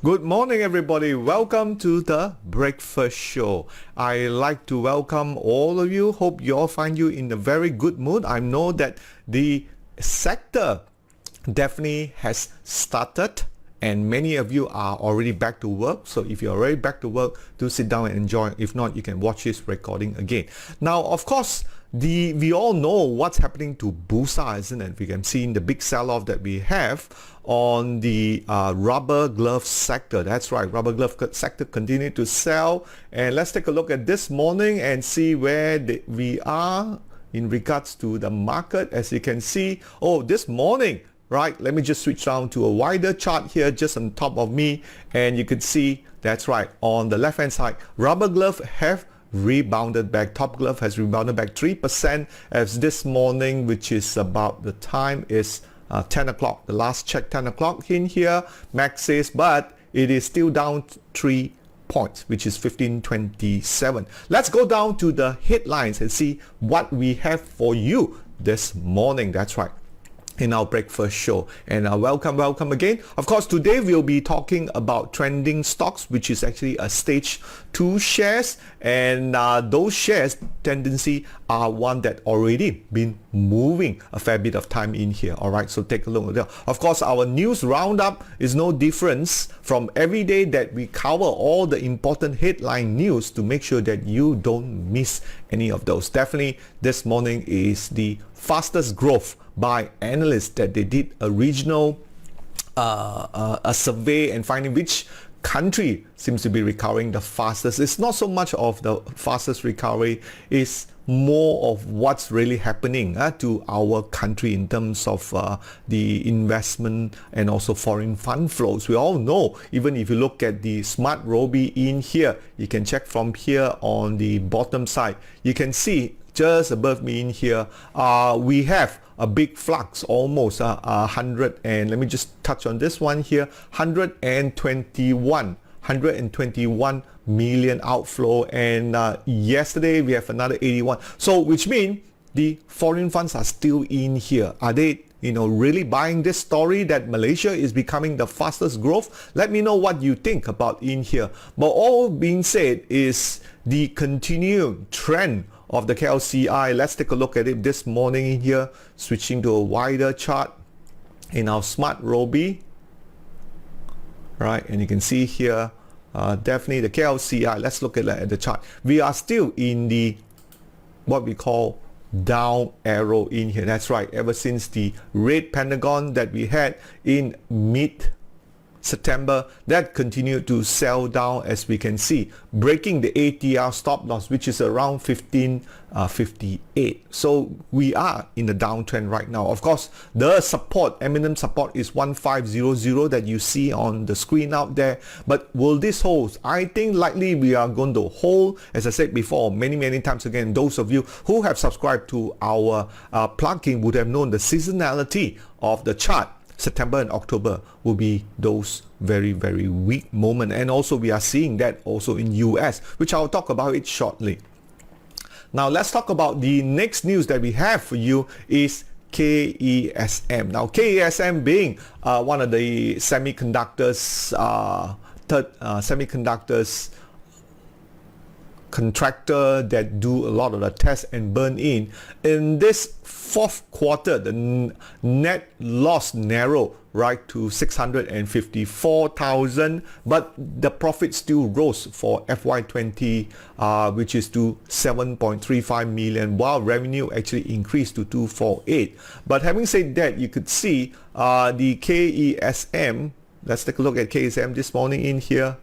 Good morning, everybody. Welcome to the breakfast show. I like to welcome all of you. Hope you all find you in a very good mood. I know that the sector definitely has started and many of you are already back to work. So if you're already back to work, do sit down and enjoy. If not, you can watch this recording again. Now, of course, we all know what's happening to Bursa, isn't it? We can see in the big sell-off that we have on the rubber glove sector. That's right, rubber glove sector continue to sell. And let's take a look at this morning and see where we are in regards to the market. As you can see, this morning, right, let me just switch down to a wider chart here just on top of me, and you can see, that's right, on the left hand side, rubber glove have rebounded back. Top glove has rebounded back 3% as this morning, which is about the time is 10 o'clock. The last check 10 o'clock in here, Max says, but it is still down 3 points, which is 1527. Let's go down to the headlines and see what we have for you this morning. That's right, in our breakfast show. And welcome again. Of course, today we'll be talking about trending stocks, which is actually a stage 2 shares, and those shares tendency are one that already been moving a fair bit of time in here. All right, so take a look at that. Of course, our news roundup is no difference from every day that we cover all the important headline news to make sure that you don't miss any of those. Definitely this morning is the fastest growth by analysts that they did a regional a survey and finding which country seems to be recovering the fastest. It's not so much of the fastest recovery, it's more of what's really happening to our country in terms of the investment and also foreign fund flows. We all know, even if you look at the SMARTRobie in here, you can check from here on the bottom side, you can see just above me in here, we have a big flux, almost 100, and let me just touch on this one here, 121 million outflow, and yesterday we have another 81. So which means the foreign funds are still in here. Are they really buying this story that Malaysia is becoming the fastest growth? Let me know what you think about in here. But all being said is the continued trend of the KLCI. Let's take a look at it this morning in here, switching to a wider chart in our SMARTRobie, right? And you can see here, definitely the KLCI. Let's look at the chart. We are still in the what we call down arrow in here. That's right, ever since the red pentagon that we had in mid-September, that continued to sell down, as we can see, breaking the ATR stop loss, which is around 1558. So we are in the downtrend right now. Of course, the support, eminent support, is 1500 that you see on the screen out there. But will this hold? I think likely we are going to hold. As I said before, many times again, those of you who have subscribed to our plugin would have known the seasonality of the chart. September and October will be those very weak moment, and also we are seeing that also in US, which I'll talk about it shortly. Now let's talk about the next news that we have for you is K-ESM. Now K-ESM being one of the semiconductors contractor that do a lot of the test and burn in this fourth quarter. The net loss narrowed right to 654,000, but the profit still rose for FY20, which is to 7.35 million, while revenue actually increased to 248. But having said that, you could see the K-ESM. Let's take a look at K-ESM this morning in here.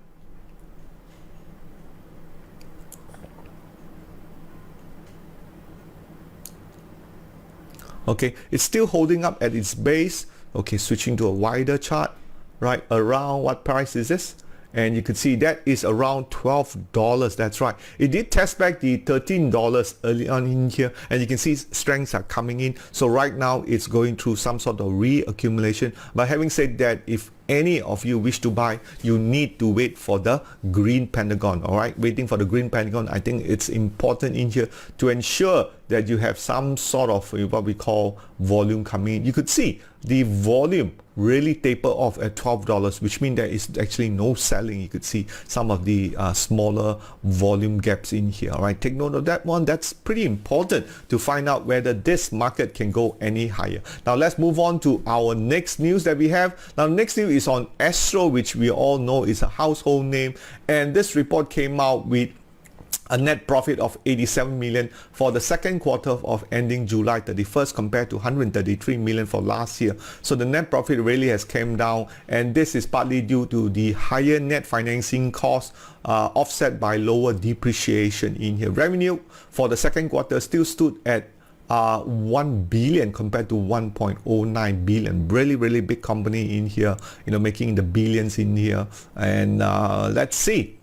Okay, it's still holding up at its base. Okay, switching to a wider chart, right, around what price is this? And you can see that is around $12. That's right. It did test back the $13 early on in here, and you can see strengths are coming in. So right now it's going through some sort of reaccumulation. But having said that, if any of you wish to buy, you need to wait for the green pentagon. All right, waiting for the green pentagon. I think it's important in here to ensure that you have some sort of what we call volume coming in. You could see the volume really taper off at $12, which means there is actually no selling. You could see some of the smaller volume gaps in here. All right, take note of that one. That's pretty important to find out whether this market can go any higher. Now let's move on to our next news that we have. Now next news is on Astro, which we all know is a household name, and this report came out with a net profit of 87 million for the second quarter of ending July 31st compared to 133 million for last year. So the net profit really has came down, and this is partly due to the higher net financing costs offset by lower depreciation in here. Revenue for the second quarter still stood at 1 billion compared to 1.09 billion. Really big company in here, making the billions in here. And let's see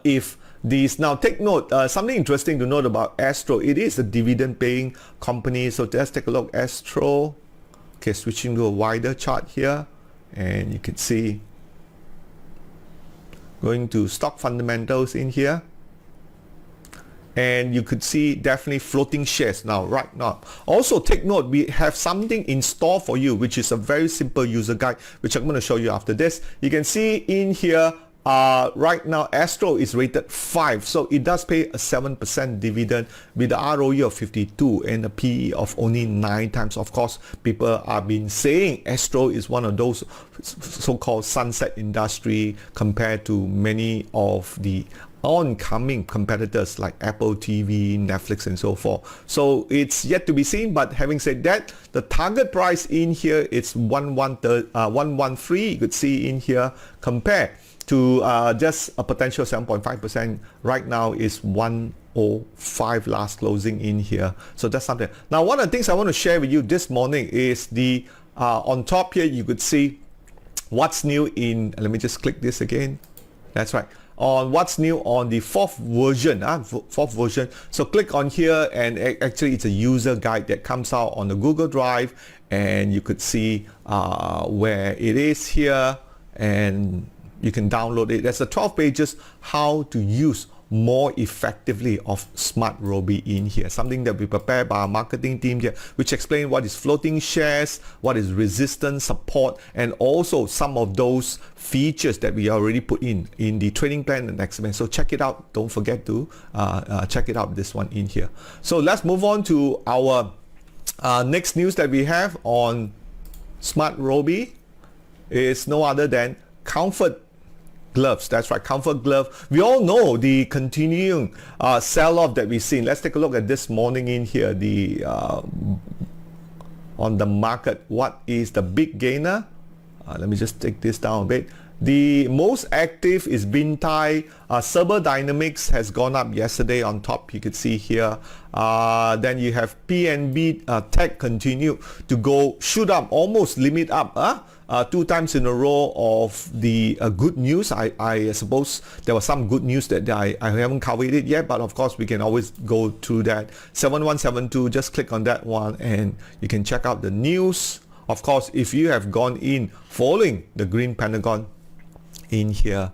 if these. Now take note, something interesting to note about Astro, it is a dividend paying company. So let's take a look. Astro, okay, switching to a wider chart here, and you can see, going to stock fundamentals in here, and you could see definitely floating shares now, right now. Also take note, we have something in store for you, which is a very simple user guide, which I'm going to show you after this. You can see in here, right now Astro is rated 5, so it does pay a 7% dividend with the ROE of 52 and a PE of only 9 times. Of course, people have been saying Astro is one of those so-called sunset industry compared to many of the oncoming competitors like Apple TV, Netflix, and so forth. So it's yet to be seen, but having said that, the target price in here is 113. You could see in here, compared to just a potential 7.5%. Right now is 105 last closing in here. So that's something. Now, one of the things I want to share with you this morning is the on top here, you could see what's new in, let me just click this again. That's right. On what's new on the fourth version. So click on here, and actually it's a user guide that comes out on the Google Drive, and you could see where it is here, and you can download it. There's 12 pages how to use more effectively of SMARTRobie in here. Something that we prepared by our marketing team here, which explain what is floating shares, what is resistance, support, and also some of those features that we already put in the trading plan and XMN. So check it out. Don't forget to check it out, this one in here. So let's move on to our next news that we have on SMARTRobie. Is no other than Comfort gloves. That's right, Comfort glove. We all know the continuing sell-off that we've seen. Let's take a look at this morning in here. The on the market, what is the big gainer? Let me just take this down a bit. The most active is Bintai. Server Dynamics has gone up yesterday on top. You could see here. Then you have PNB Tech continue to go shoot up, almost limit up. 2 times in a row of the good news. I suppose there was some good news that I haven't covered it yet, but of course we can always go through that. 7172, just click on that one and you can check out the news. Of course, if you have gone in following the green pentagon in here,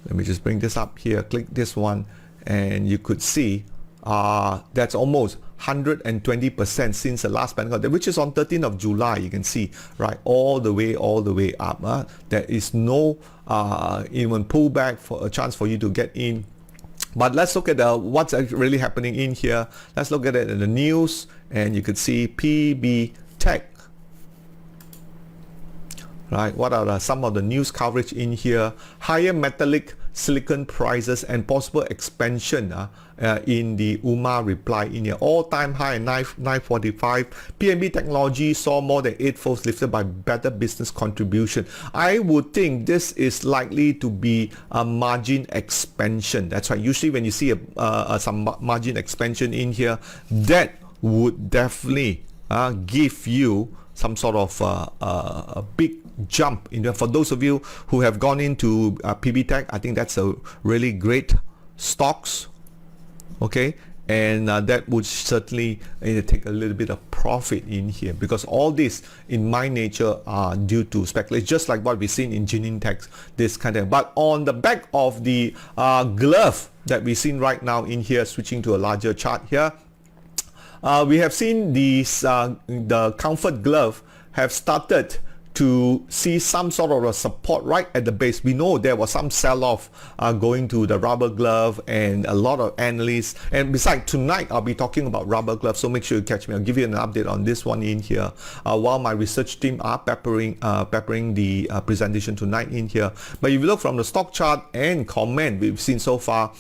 let me just bring this up here, click this one, and you could see that's almost 120% since the last pentagon, which is on 13th of July. You can see, right, all the way up. There is no even pullback for a chance for you to get in. But let's look at what's really happening in here. Let's look at it in the news, and you could see PB Tech. Right, what are some of the news coverage in here? Higher metallic silicon prices and possible expansion in the UMA reply in here. All-time high at 945. PNB Technology saw more than 8-fold lifted by better business contribution. I would think this is likely to be a margin expansion. That's right. Usually when you see some margin expansion in here, that would definitely give you some sort of a big jump in there. For those of you who have gone into PB Tech, I think that's a really great stocks. Okay, and that would certainly take a little bit of profit in here, because all this in my nature are due to speculation, just like what we've seen in Genin Tech, this kind of. But on the back of the glove that we've seen right now in here, switching to a larger chart here, we have seen these the Comfort glove have started to see some sort of a support right at the base. We know there was some sell-off going to the rubber glove, and a lot of analysts, and besides tonight I'll be talking about rubber gloves, so make sure you catch me. I'll give you an update on this one in here while my research team are peppering the presentation tonight in here. But if you look from the stock chart and comment we've seen so far,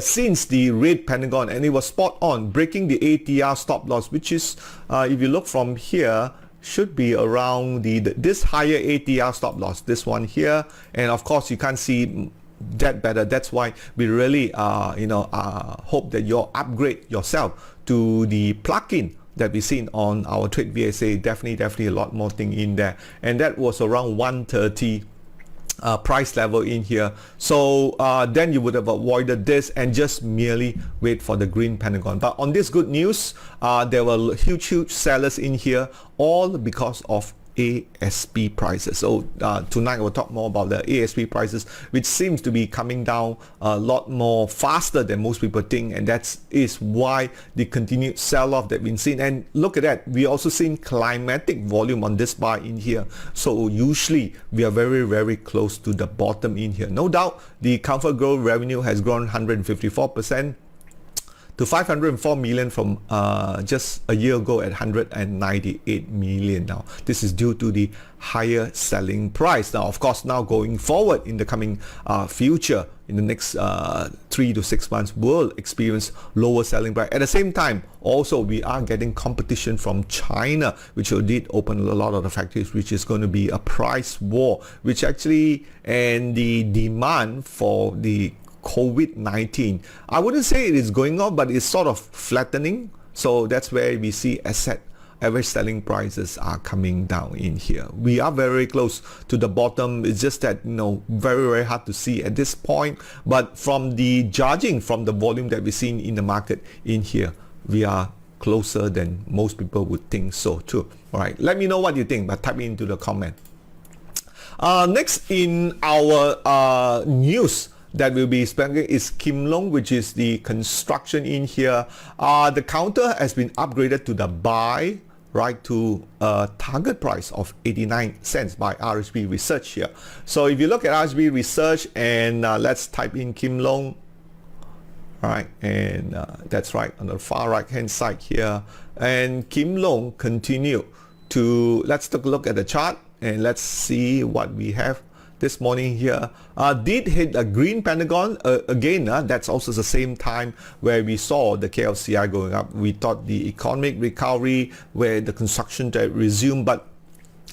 since the red pentagon, and it was spot on, breaking the ATR stop loss, which is if you look from here, should be around this higher ATR stop loss, this one here. And of course you can't see that better. That's why we really hope that you upgrade yourself to the plugin that we seen on our Trade VSA. Definitely a lot more thing in there, and that was around 130 price level in here. So then you would have avoided this and just merely wait for the green pentagon. But on this good news, there were huge sellers in here, all because of ASP prices. So tonight we'll talk more about the ASP prices, which seems to be coming down a lot more faster than most people think, and that is why the continued sell-off that we've seen. And look at that, we also seen climatic volume on this bar in here. So usually we are very close to the bottom in here. No doubt the Comfort Growth revenue has grown 154% to 504 million from just a year ago at 198 million now. This is due to the higher selling price. Now, of course, now going forward in the coming future, in the next 3 to 6 months, we'll experience lower selling price. At the same time, also, we are getting competition from China, which did open a lot of the factories, which is going to be a price war, which actually, and the demand for the COVID-19, I wouldn't say it is going up, but it's sort of flattening. So that's where we see average selling prices are coming down in here. We are very close to the bottom. It's just that, very hard to see at this point. But from the judging from the volume that we're seeing in the market in here, we are closer than most people would think so too. All right, let me know what you think, but type it into the comment. Next in our news that will be spending is Kim Long, which is the construction in here. The counter has been upgraded to the buy, right, to a target price of 89 cents by RSB Research here. So if you look at RSB Research and let's type in Kim Long, all right, and that's right on the far right hand side here. And Kim Long continue to, let's take a look at the chart and let's see what we have this morning here. Did hit a green pentagon again. That's also the same time where we saw the KLCI going up. We thought the economic recovery where the construction resumed, but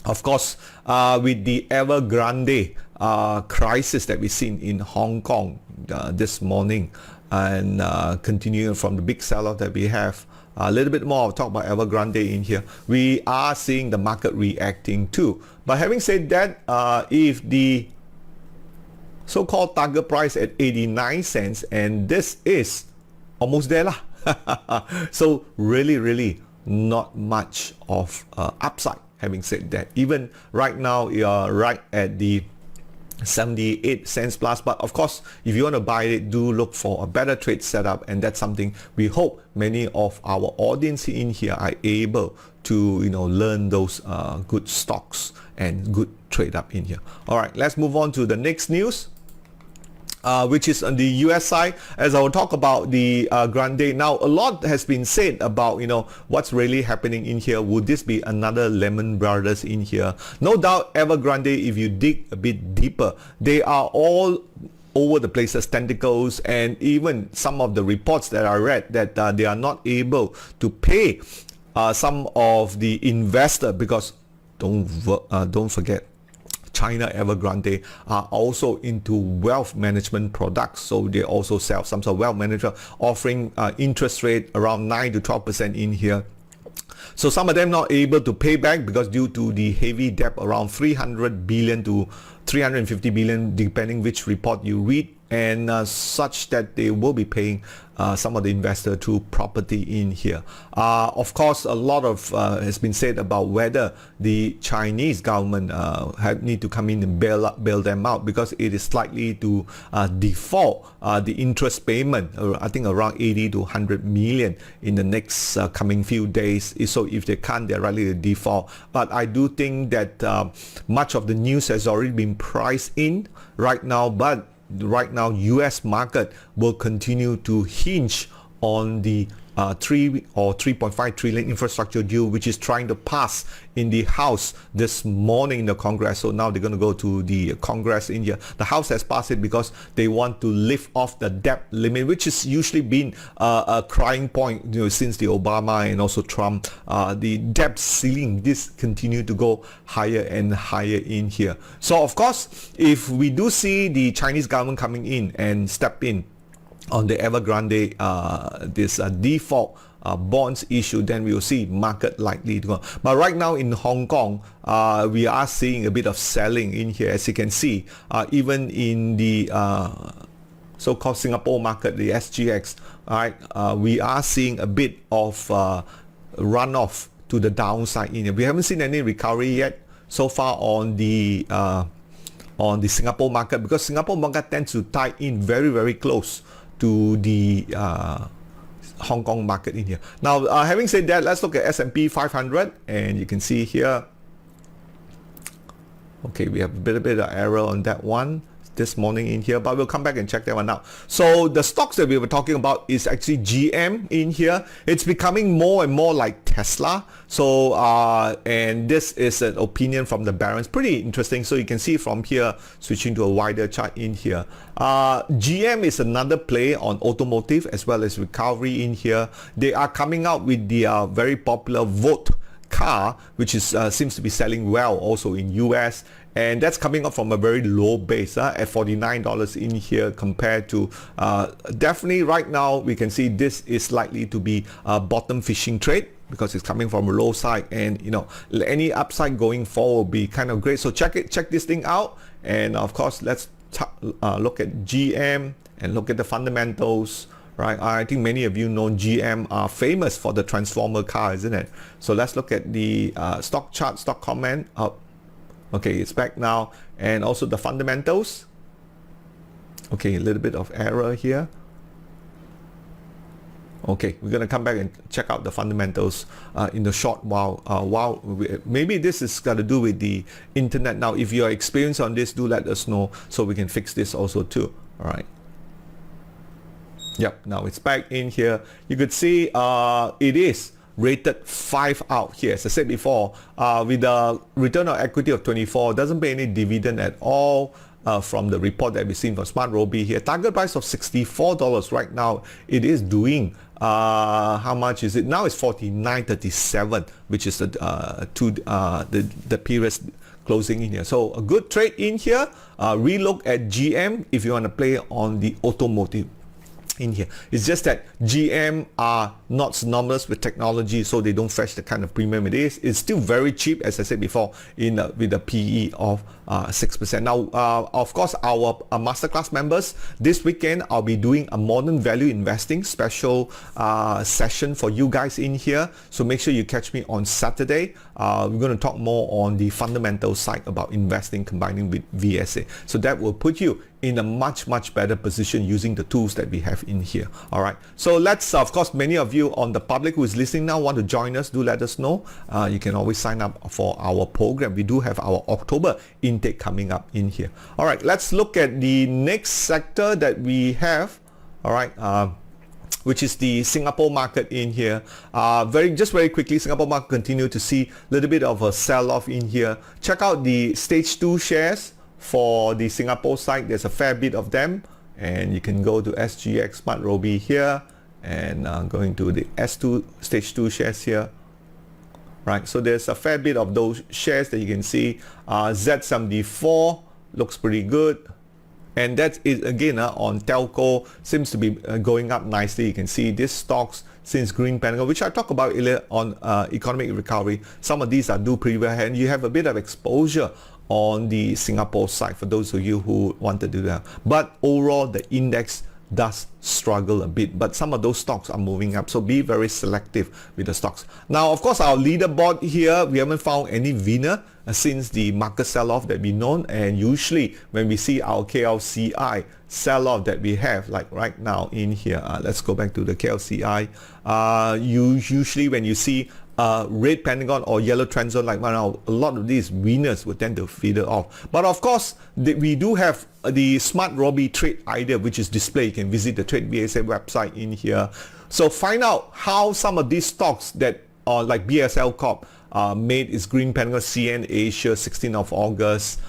of course with the Evergrande crisis that we've seen in Hong Kong this morning, and continuing from the big sell-off that we have, a little bit more, I'll talk about Evergrande in here. We are seeing the market reacting too. But having said that, if the so-called target price at 89 cents, and this is almost there lah. So really not much of upside. Having said that, even right now you are right at the 78 cents plus, but of course if you want to buy it, do look for a better trade setup, and that's something we hope many of our audience in here are able to learn those good stocks and good trade up in here. All right, let's move on to the next news, which is on the US side, as I will talk about the Grande. Now, a lot has been said about, what's really happening in here. Would this be another Lehman Brothers in here? No doubt, Evergrande, if you dig a bit deeper, they are all over the places, tentacles, and even some of the reports that I read that they are not able to pay some of the investor, because don't forget, China Evergrande are also into wealth management products, so they also sell some sort of wealth management offering interest rate around 9 to 12% in here. So some of them not able to pay back because due to the heavy debt around 300 billion to 350 billion depending which report you read, and such that they will be paying some of the investor through property in here. Of course, a lot of has been said about whether the Chinese government need to come in and bail them out, because it is likely to default the interest payment, I think around 80 to 100 million in the next coming few days. So if they can't, they're likely to default. But I do think that much of the news has already been priced in right now, but right now US market will continue to hinge on the 3 or 3.5 trillion infrastructure deal, which is trying to pass in the House this morning in the Congress. So now they're going to go to the Congress in here. The House has passed it because they want to lift off the debt limit, which has usually been a crying point, since the Obama and also Trump. The debt ceiling, this continue to go higher and higher in here. So of course, if we do see the Chinese government coming in and step in on the Evergrande, this default bonds issue, then we will see market likely to go. But right now in Hong Kong, we are seeing a bit of selling in here, as you can see, even in the so-called Singapore market, the SGX. All right, we are seeing a bit of runoff to the downside in here. We haven't seen any recovery yet so far on the Singapore market, because Singapore market tends to tie in very, very close to the Hong Kong market in here. Now, having said that, let's look at S&P 500, and you can see here, okay, we have a bit of error on that one this morning in here, but we'll come back and check that one out. So the stocks that we were talking about is actually GM in here. It's becoming more and more like Tesla. So and this is an opinion from the Barons. Pretty interesting. So you can see from here, switching to a wider chart in here. GM is another play on automotive as well as recovery in here. They are coming out with the very popular Vote car, which is seems to be selling well also in US, and that's coming up from a very low base at $49 in here, compared to definitely right now we can see this is likely to be a bottom fishing trade, because it's coming from a low side, and any upside going forward will be kind of great. So check this thing out, and of course let's look at GM and look at the fundamentals. Right, I think many of you know GM are famous for the transformer car, isn't it? So let's look at the stock chart, stock comment up. Okay, it's back now, and also the fundamentals. Okay, a little bit of error here. Okay, we're gonna come back and check out the fundamentals in the short while. Maybe this is got to do with the internet. Now, if you are experienced on this, do let us know so we can fix this also too. All right. Yep, now it's back in here. You could see it is rated 5 out here. As I said before, with a return on equity of 24, doesn't pay any dividend at all. From the report that we've seen from SMARTRobie here, target price of $64 right now. It is doing how much is it now? It's $49.37, which is the previous closing in here. So a good trade in here. Relook at GM if you want to play on the automotive in here. It's just that GM are not synonymous with technology, so they don't fetch the kind of premium it is. It's still very cheap, as I said before, with a PE of 6%. Now, of course, our masterclass members, this weekend I'll be doing a modern value investing special session for you guys in here. So make sure you catch me on Saturday. We're going to talk more on the fundamental side about investing combining with VSA. So that will put you in a much better position using the tools that we have in here. All right, so let's of course, many of you on the public who is listening now want to join us, do let us know. You can always sign up for our program. We do have our October intake coming up in here. All right, let's look at the next sector that we have. All right, which is the Singapore market in here. Very quickly, Singapore market continue to see a little bit of a sell-off in here. Check out the stage 2 shares for the Singapore side. There's a fair bit of them, and you can go to SGX SMARTRobie here, and going to the S2 stage 2 shares here. Right, so there's a fair bit of those shares that you can see. Z74 looks pretty good, and that is again on telco, seems to be going up nicely. You can see these stocks since Green Panel, which I talked about earlier on economic recovery. Some of these are do pretty well, and you have a bit of exposure on the Singapore side for those of you who want to do that. But overall, the index does struggle a bit, but some of those stocks are moving up, so be very selective with the stocks. Now, of course, our leaderboard here, we haven't found any winner since the market sell-off that we know, and usually when we see our KLCI sell-off that we have, like right now in here, let's go back to the KLCI. Usually when you see red pentagon or yellow trend zone like now, a lot of these winners would tend to feather off. But of course, we do have the SMARTRobie trade idea, which is displayed. You can visit the Trade BSA website in here. So find out how some of these stocks that are like BSL Corp made its green pentagon, CN Asia 16th of August,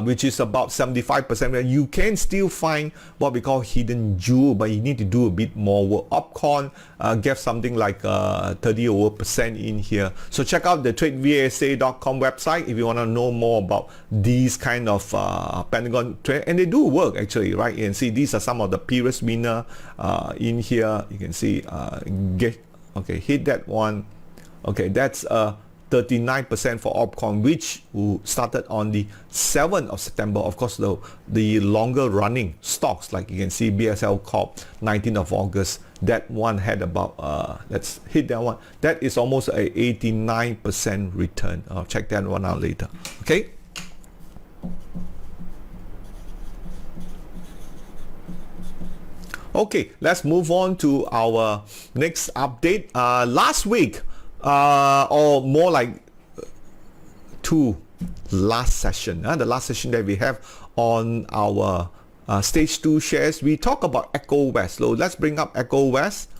which is about 75%. You can still find what we call hidden jewel, but you need to do a bit more work. Upcon gave something like 30% in here. So check out the tradevsa.com website if you want to know more about these kind of pentagon trade, and they do work actually, right? You can see these are some of the previous winner in here. You can see hit that one. Okay, that's 39% for Opcon, which started on the 7th of September. Of course, the longer running stocks, like you can see BSL Corp, 19th of August, that one had about, let's hit that one. That is almost a 89% return. I'll check that one out later. Okay. Okay, let's move on to our next update. Last week, or more like last session, the last session that we have on our stage 2 shares, we talk about Echo West. So let's bring up Echo West.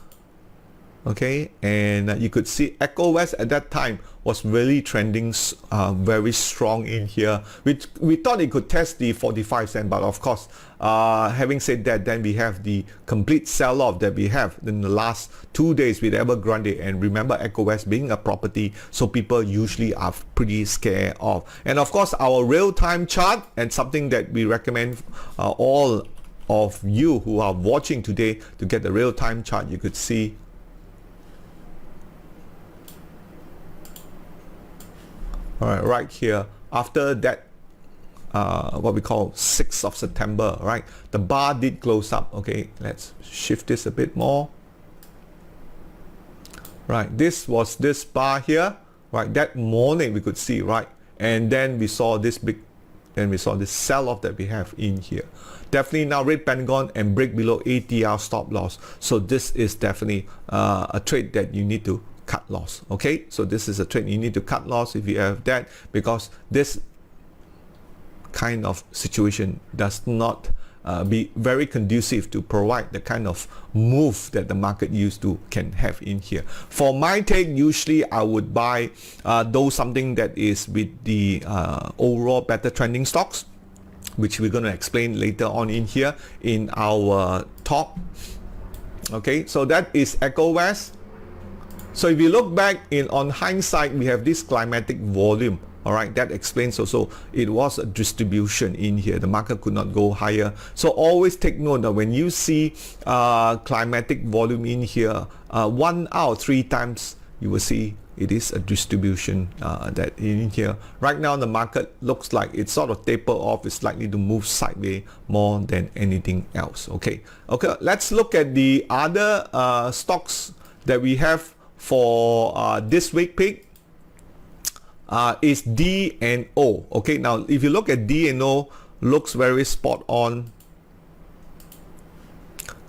Okay, and you could see Echo West at that time was really trending very strong in here. We thought it could test the 45 cent, but of course, having said that, then we have the complete sell-off that we have in the last 2 days with Evergrande. And remember, Echo West being a property, so people usually are pretty scared of. And of course, our real-time chart, and something that we recommend all of you who are watching today to get the real-time chart. You could see right here, after that what we call 6th of September, right, the bar did close up. Okay, let's shift this a bit more. Right, this was this bar here, right, that morning we could see, right, and then we saw this sell-off that we have in here. Definitely now red pentagon and break below ATR stop loss, so this is definitely a trade that you need to cut loss. Okay, so this is a trade you need to cut loss if you have that, because this kind of situation does not be very conducive to provide the kind of move that the market used to can have in here. For my take, usually I would buy something that is with the overall better trending stocks, which we're going to explain later on in here in our talk. Okay, so that is Echo West. So if you look back on hindsight, we have this climatic volume. All right, that explains also it was a distribution in here. The market could not go higher. So always take note that when you see climatic volume in here, 1 out of 3 times you will see it is a distribution that in here. Right now the market looks like it's sort of taper off. It's likely to move sideways more than anything else. Okay, let's look at the other stocks that we have for this week pick. Is D&O. Okay, now if you look at D&O, looks very spot on.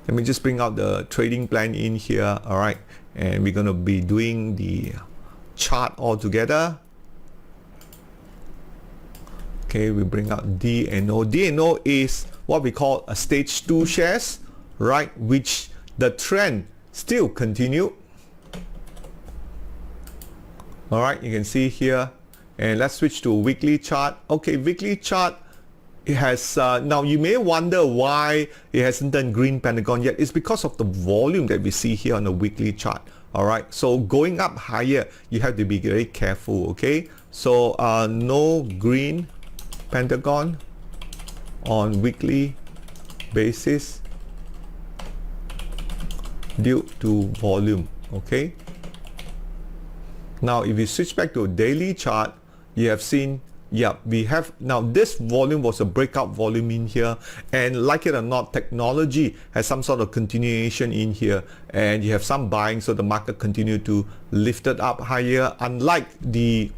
Let me just bring out the trading plan in here. All right, and we're going to be doing the chart all together. Okay, we bring out D&O. D&O is what we call a stage 2 shares, right, which the trend still continue. All right, you can see here, and let's switch to a weekly chart. Okay, weekly chart, it has now you may wonder why it hasn't done green pentagon yet. It's because of the volume that we see here on the weekly chart. All right, so going up higher, you have to be very careful. Okay, so no green pentagon on weekly basis due to volume. Okay, now if you switch back to a daily chart, you have seen Yeah, we have now this volume was a breakout volume in here, and like it or not, technology has some sort of continuation in here, and you have some buying, so the market continued to lift it up higher, unlike the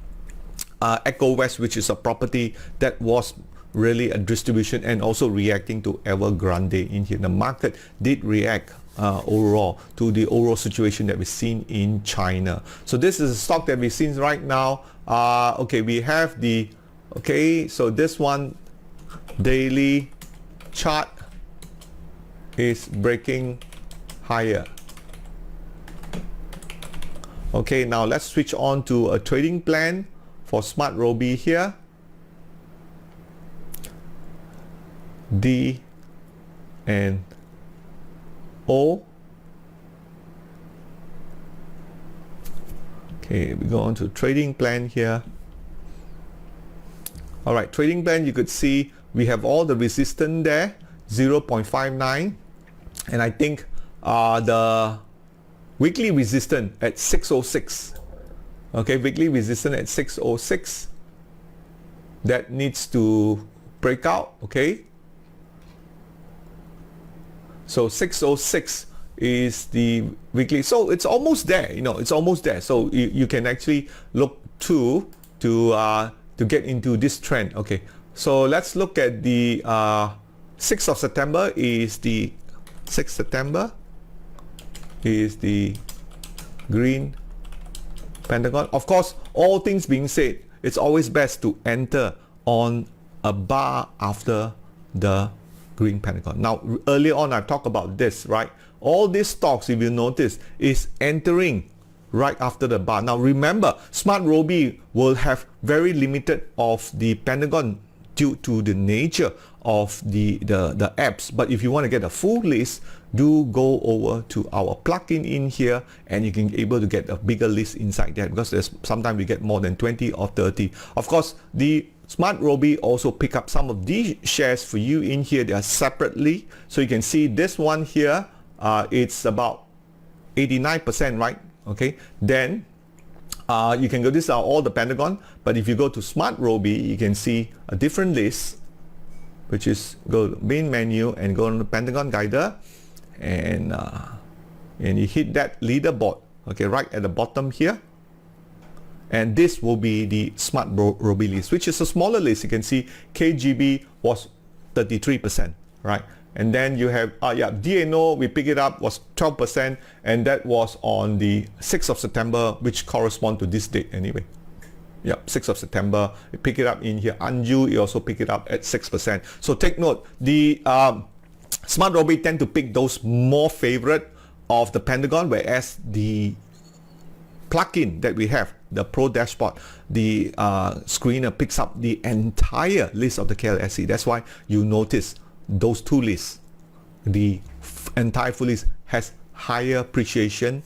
Echo West, which is a property that was really a distribution and also reacting to Evergrande in here. The market did react overall to the overall situation that we've seen in China. So this is a stock that we've seen right now. Okay, we have the, okay, so this one daily chart is breaking higher. Okay, now let's switch on to a trading plan for SMARTRobie here. D and O. Okay, we go on to trading plan here. All right, trading plan, you could see we have all the resistance there, 0.59, and I think the weekly resistance at 606. Okay, weekly resistance at 606. That needs to break out. Okay. So 606 is the weekly. So it's almost there. You know, it's almost there. So you can actually look to get into this trend. Okay. So let's look at the 6th of September is the 6th September is the green pentagon. Of course, all things being said, it's always best to enter on a bar after the green pentagon. Now, earlier on, I talked about this, right? All these stocks, if you notice, is entering right after the bar. Now, remember, SMARTRobie will have very limited of the pentagon due to the nature of the apps. But if you want to get a full list, do go over to our plugin in here, and you can be able to get a bigger list inside there, because there's sometimes we get more than 20 or 30. Of course, the SMARTRobie also pick up some of these shares for you in here. They are separately. So you can see this one here, it's about 89%, right? Okay. Then you can go, these are all the Pentagon. But if you go to SMARTRobie, you can see a different list, which is go main menu and go on the Pentagon Guider, and you hit that leaderboard. Okay, right at the bottom here. And this will be the SMARTRobie list, which is a smaller list. You can see KGB was 33%, right? And then you have, DNO, we pick it up, was 12%, and that was on the 6th of September, which correspond to this date anyway. Yep, 6th of September, you pick it up in here. Anju, you also pick it up at 6%. So take note, the SMARTRobie tend to pick those more favorite of the Pentagon, whereas the plugin that we have, the Pro Dashboard, the screener picks up the entire list of the KLSE. That's why you notice those two lists, the entire full list has higher appreciation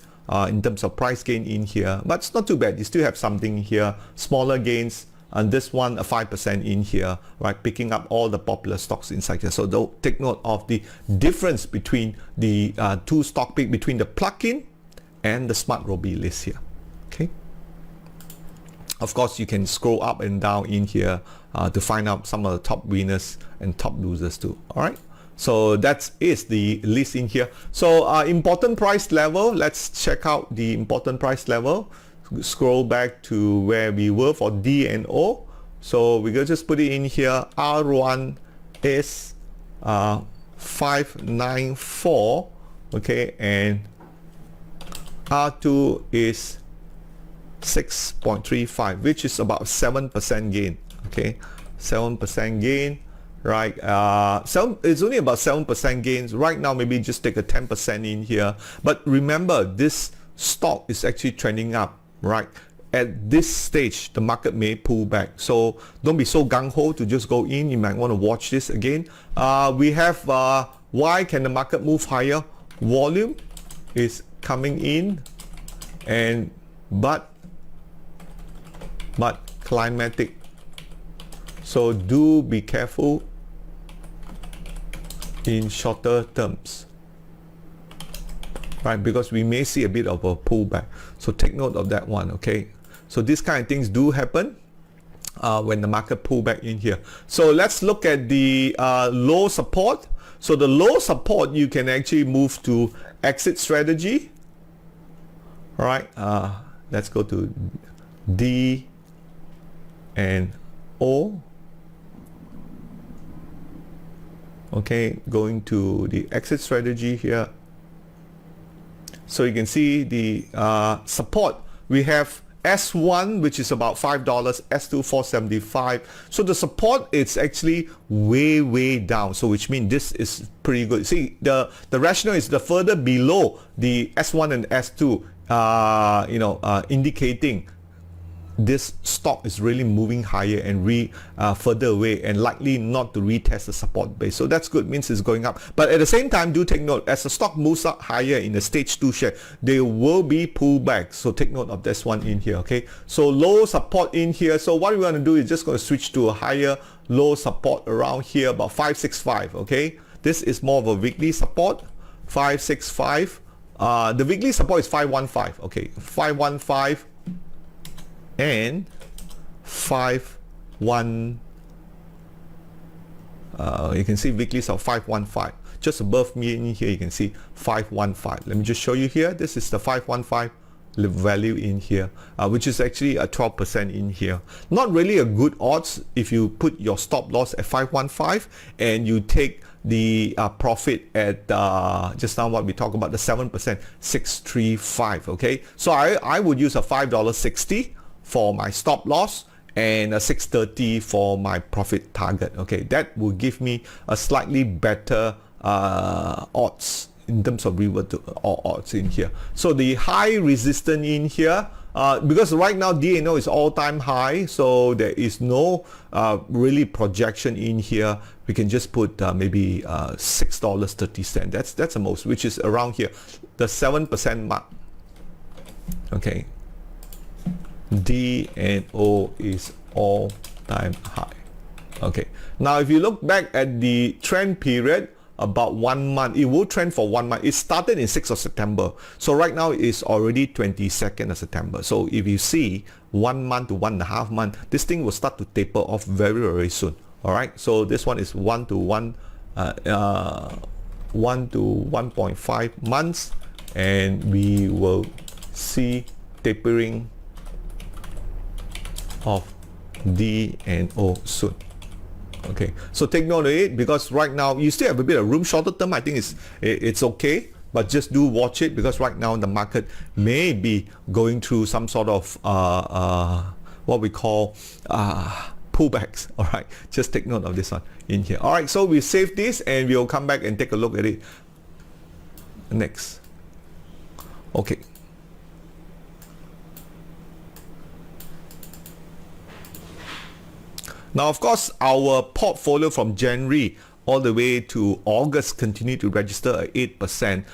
in terms of price gain in here, but it's not too bad. You still have something here, smaller gains, and this one a 5% in here, right? Picking up all the popular stocks inside here. So don't take note of the difference between the two stock pick between the plugin and the SMARTRobie list here. Okay. Of course, you can scroll up and down in here to find out some of the top winners and top losers too. All right. So that is the list in here. So important price level. Let's check out the important price level. Scroll back to where we were for D and O. So we can just put it in here. R1 is 594. Okay, and R2 is 6.35, which is about 7% gain. Okay, 7% gain, right? It's only about 7% gains right now. Maybe just take a 10% in here. But remember, this stock is actually trending up, right? At this stage, the market may pull back. So don't be so gung-ho to just go in. You might want to watch this again. We have why can the market move higher? Volume is coming in, and but climatic. So do be careful in shorter terms, right? Because we may see a bit of a pullback. So take note of that one, okay? So these kind of things do happen. when the market pull back in here. So let's look at the low support. So the low support, you can actually move to exit strategy. All right, let's go to D and O. Okay, going to the exit strategy here. So you can see the support. We have S1, which is about $5, S2 475. So the support is actually way down. So which means this is pretty good. See, the rationale is the further below the S1 and S2, indicating this stock is really moving higher and further away and likely not to retest the support base. So that's good, means it's going up. But at the same time, do take note, as the stock moves up higher in the stage 2 share, there will be pullbacks. So take note of this one in here, okay? So low support in here. So what we're going to do is just going to switch to a higher low support around here, about 565, okay? This is more of a weekly support, 565. The weekly support is 515, okay? 515 and 51. You can see weeklies of 515. Just above me in here, you can see 515. Let me just show you here. This is the 515 value in here, which is actually a 12% in here. Not really a good odds if you put your stop loss at 515 and you take the profit at just now what we talked about, the 7%, 635. Okay, so I would use a $5.60 for my stop loss and a 630 for my profit target. Okay, that will give me a slightly better odds in terms of reward odds in here. So the high resistance in here, because right now DNO is all-time high, so there is no really projection in here. We can just put maybe $6.30. That's the most, which is around here, the 7% mark. Okay, D and O is all-time high. Okay, now if you look back at the trend period, about 1 month, it will trend for 1 month. It started in 6th of September, so right now it's already 22nd of September. So if you see 1 month to 1.5 months, this thing will start to taper off very soon. All right, so this one is 1 to 1.5 months, and we will see tapering of D and O soon. Okay, so take note of it, because right now you still have a bit of room. Shorter term, I think it's okay, but just do watch it, because right now the market may be going through some sort of what we call pullbacks. All right, just take note of this one in here. All right, so we save this and we'll come back and take a look at it next. Okay. Now, of course, our portfolio from January all the way to August continue to register at 8%.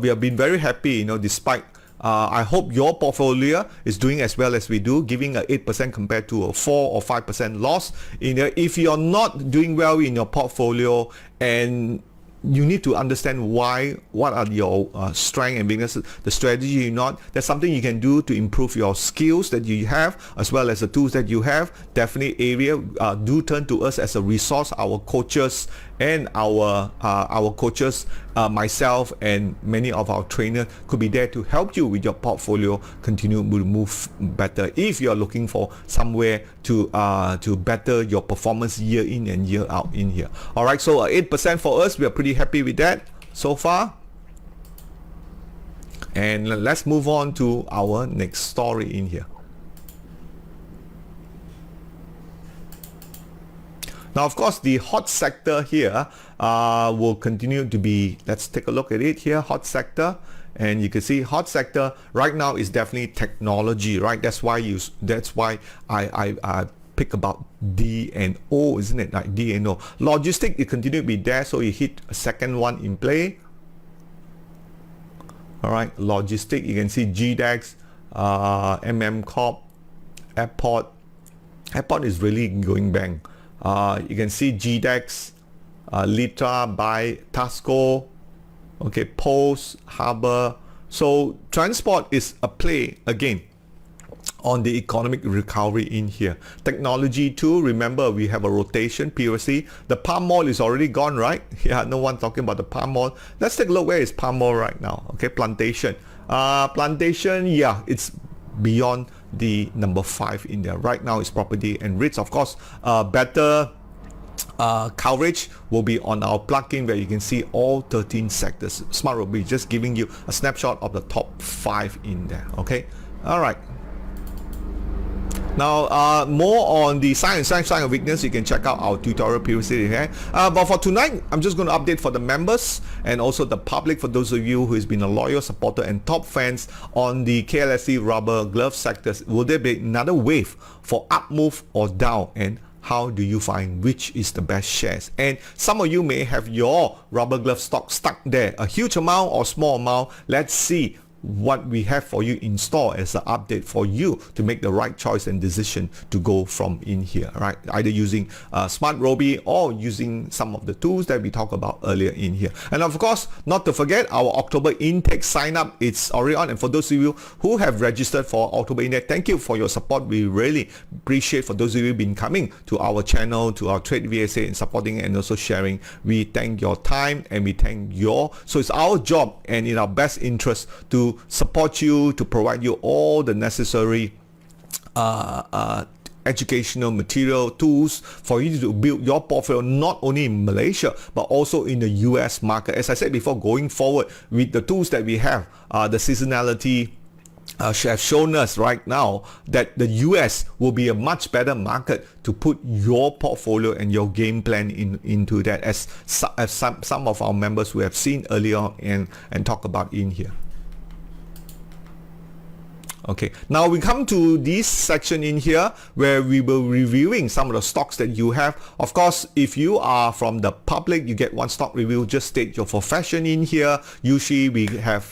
We have been very happy, despite I hope your portfolio is doing as well as we do, giving a 8% compared to a 4 or 5% loss. If you're not doing well in your portfolio, and you need to understand what are your strengths and weaknesses, the strategy you're not, that's something you can do to improve your skills that you have, as well as the tools that you have. Definitely area, do turn to us as a resource. Our coaches and our coaches, myself and many of our trainers could be there to help you with your portfolio continue to move better, if you're looking for somewhere to better your performance year in and year out in here. All right, so 8% for us, we are pretty happy with that so far. And let's move on to our next story in here. Now, of course, the hot sector here will continue to be, let's take a look at it here, hot sector. And you can see hot sector right now is definitely technology, right? That's why I pick about D and O, isn't it? Like D and O. Logistic, it continue to be there, so you hit a second one in play. All right, logistic, you can see GDAX, MM Corp, Airport is really going bang. You can see GDAX, Litra, Buy, Tasco, okay, Post, Harbor. So transport is a play again. on the economic recovery in here. Technology too, remember we have a rotation periodicity. The palm oil is already gone, right? Yeah, no one talking about the palm oil. Let's take a look where is palm oil right now. Okay, plantation. Plantation, yeah, it's beyond the number 5 in there. Right now it's property and REITs. Of course, better coverage will be on our plugin where you can see all 13 sectors. SMARTRobie just giving you a snapshot of the top 5 in there. Okay, all right. Now, more on the sign of weakness, you can check out our tutorial previously here. But for tonight, I'm just going to update for the members and also the public, for those of you who has been a loyal supporter and top fans on the KLCI rubber glove sectors. Will there be another wave for up move or down? And how do you find which is the best shares? And some of you may have your rubber glove stock stuck there, a huge amount or small amount. Let's see what we have for you in store as an update for you to make the right choice and decision to go from in here, right? Either using SMARTRobie or using some of the tools that we talked about earlier in here. And of course, not to forget our October intake sign up. It's already on, and for those of you who have registered for October intake, thank you for your support. We really appreciate for those of you who've been coming to our channel, to our Trade VSA, and supporting and also sharing. We thank your time and we thank so it's our job and in our best interest to support you, to provide you all the necessary educational material tools for you to build your portfolio not only in Malaysia but also in the US market. As I said before, going forward with the tools that we have, the seasonality have shown us right now that the US will be a much better market to put your portfolio and your game plan into that, as some of our members who have seen earlier and talk about in here. Okay, now we come to this section in here where we will reviewing some of the stocks that you have. Of course, if you are from the public, you get one stock review. Just state your profession in here. Usually we have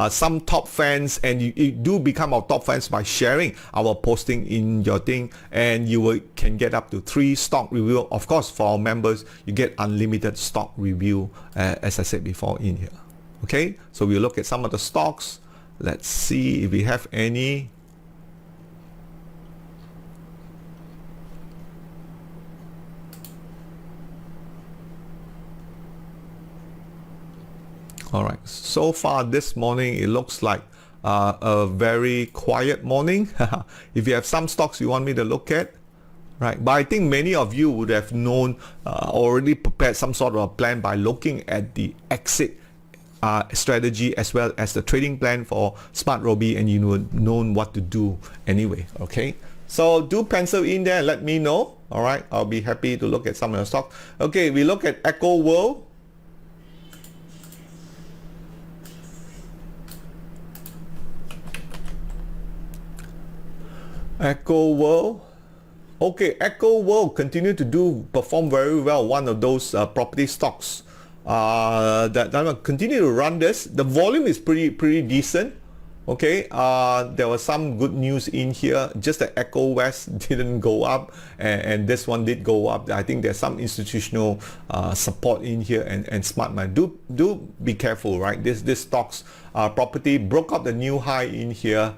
some top fans, and you do become our top fans by sharing our posting in your thing, and you can get up to 3 stock review. Of course, for our members, you get unlimited stock review, as I said before in here. Okay, so we look at some of the stocks. Let's see if we have any. All right, so far this morning it looks like a very quiet morning. If you have some stocks you want me to look at, right, but I think many of you would have known, already prepared some sort of a plan by looking at the exit strategy as well as the trading plan for SMARTRobie, and you know what to do anyway. Okay, so do pencil in there and let me know. All right, I'll be happy to look at some of the stock. Okay, we look at Echo World. Echo World. Okay, Echo World continue to perform very well. One of those property stocks that I'm gonna continue to run this. The volume is pretty decent. Okay, there was some good news in here. Just that Echo West didn't go up, and this one did go up. I think there's some institutional support in here, and smart man. Do be careful, right? This stocks property broke up the new high in here.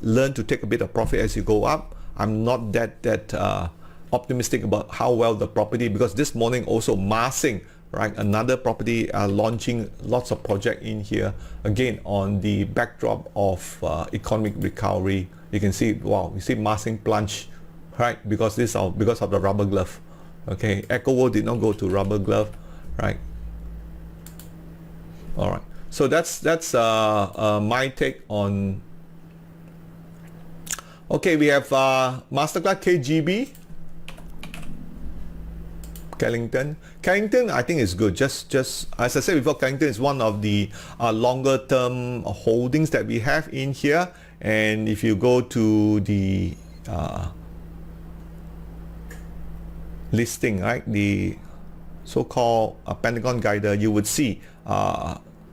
Learn to take a bit of profit as you go up. I'm not that optimistic about how well the property, because this morning also Massing, right, another property launching lots of project in here, again on the backdrop of economic recovery. You can see, wow, you see Massing plunge, right, because of the rubber glove. Okay, Echo World did not go to rubber glove, right? All right, so that's my take on. Okay, we have Mastercard KGB. Carrington I think is good. Just as I said before, Carrington is one of the longer term holdings that we have in here. And if you go to the listing, right, the so-called Pentagon Guider, you would see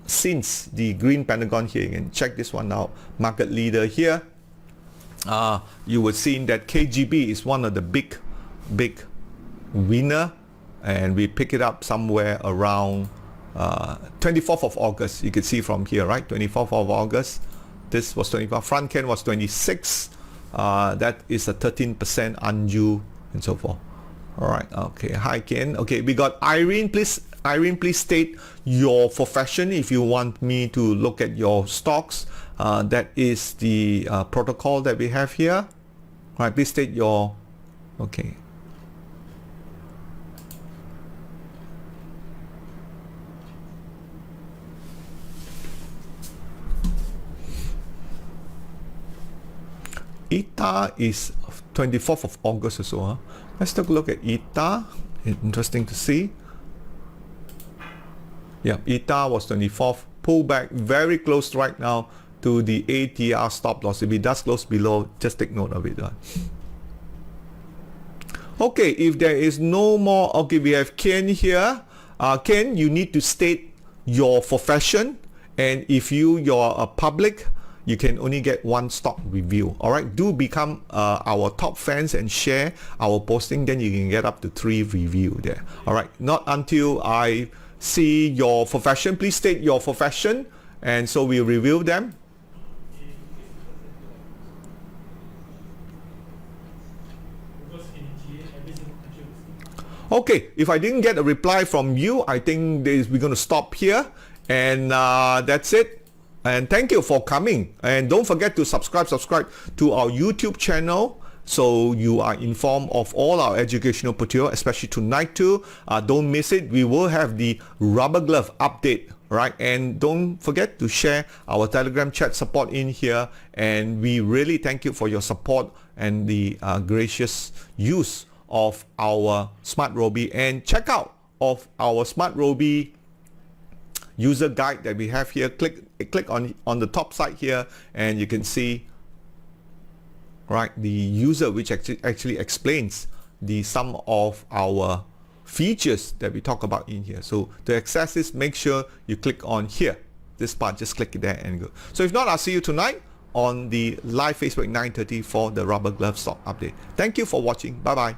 since the green Pentagon here, you can check this one out, market leader here. You would see that KGB is one of the big winner, and we pick it up somewhere around 24th of August. You can see from here, right, 24th of August. This was 25. Front can was 26. That is a 13% undue and so forth. All right. Okay. Hi, Ken. Okay. We got Irene. Irene, please state your profession if you want me to look at your stocks. That is the protocol that we have here. All right. Please state your. Okay. ETA is 24th of August or so. Huh? Let's take a look at ETA. Interesting to see. Yeah, ETA was 24th. Pullback very close right now to the ATR stop loss. If it does close below, just take note of it. Okay, if there is no more, okay, we have Ken here. Ken, you need to state your profession, and if you're a public, you can only get one stock review. All right, do become our top fans and share our posting, then you can get up to 3 review there. All right, not until I see your profession. Please state your profession, and so we review them. Okay, if I didn't get a reply from you, I think we're going to stop here, and that's it. And thank you for coming, and don't forget to subscribe to our YouTube channel so you are informed of all our educational material, especially tonight too. Don't miss it. We will have the rubber glove update, right? And don't forget to share our Telegram chat support in here, and we really thank you for your support and the gracious use of our SMARTRobie, and check out of our SMARTRobie user guide that we have here. Click on the top side here, and you can see, right, the user, which actually explains some of our features that we talk about in here. So to access this, make sure you click on here, this part, just click it there and go. So if not, I'll see you tonight on the live Facebook 9:30 for the rubber glove stock update. Thank you for watching. Bye bye.